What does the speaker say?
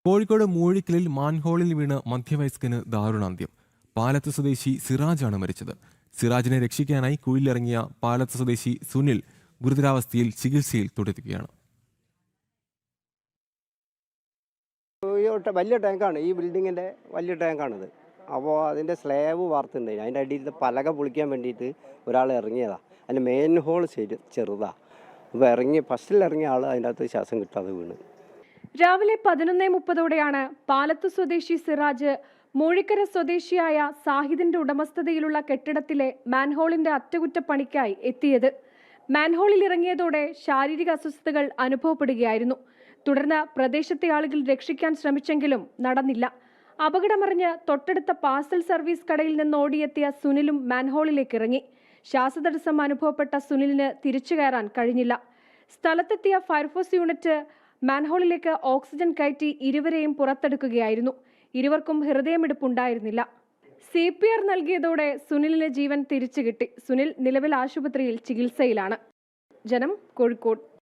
കോഴിക്കോട് മൂഴിക്കലിൽ മാൻഹോളിൽ വീണ് മധ്യവയസ്കന് ദാരുണാന്ത്യം. പാലത്ത് സ്വദേശി സിറാജാണ് മരിച്ചത്. സിറാജിനെ രക്ഷിക്കാനായി കുഴിയിലിറങ്ങിയ പാലത്ത് സ്വദേശി സുനിൽ ഗുരുതരാവസ്ഥയിൽ ചികിത്സയിൽ തുടരുകയാണ്. വലിയ ടാങ്കാണ്, ഈ ബിൽഡിങ്ങിൻ്റെ വലിയ ടാങ്കാണിത്. അപ്പോൾ അതിൻ്റെ സ്ലാബ് വാർത്തുണ്ടായിരുന്നു. അതിൻ്റെ അടിയിലത്തെ പലക പൊളിക്കാൻ വേണ്ടിയിട്ട് ഒരാൾ ഇറങ്ങിയതാണ്. അതിൻ്റെ മെയിൻ ഹോൾ ചെറുതാണ്. അപ്പോൾ ഫസ്റ്റിൽ ഇറങ്ങിയ ആൾ അതിൻ്റെ അകത്ത് ശ്വാസം കിട്ടാതെ വീണ്. രാവിലെ 11:30 പാലത്ത് സ്വദേശി സിറാജ് മൂഴിക്കര സ്വദേശിയായ സാഹിദിന്റെ ഉടമസ്ഥതയിലുള്ള കെട്ടിടത്തിലെ മാൻഹോളിന്റെ അറ്റകുറ്റപ്പണിക്കായി എത്തിയത്. മാൻഹോളിൽ ഇറങ്ങിയതോടെ ശാരീരിക അസ്വസ്ഥതകൾ അനുഭവപ്പെടുകയായിരുന്നു. തുടർന്ന് പ്രദേശത്തെ ആളുകൾ രക്ഷിക്കാൻ ശ്രമിച്ചെങ്കിലും നടന്നില്ല. അപകടമറിഞ്ഞ് തൊട്ടടുത്ത പാഴ്സൽ സർവീസ് കടയിൽ നിന്ന് ഓടിയെത്തിയ സുനിലും മാൻഹോളിലേക്ക് ഇറങ്ങി. ശ്വാസതടസ്സം അനുഭവപ്പെട്ട സുനിലിന് തിരിച്ചു കയറാൻ കഴിഞ്ഞില്ല. സ്ഥലത്തെത്തിയ ഫയർഫോഴ്സ് യൂണിറ്റ് മാൻഹോളിലേക്ക് ഓക്സിജൻ കയറ്റി ഇരുവരെയും പുറത്തെടുക്കുകയായിരുന്നു. ഇരുവർക്കും ഹൃദയമിടിപ്പുണ്ടായിരുന്നില്ല. CPR നൽകിയതോടെ സുനിലിന് ജീവൻ തിരിച്ചു കിട്ടി. സുനിൽ നിലവിൽ ആശുപത്രിയിൽ ചികിത്സയിലാണ്. ജനം, കോഴിക്കോട്.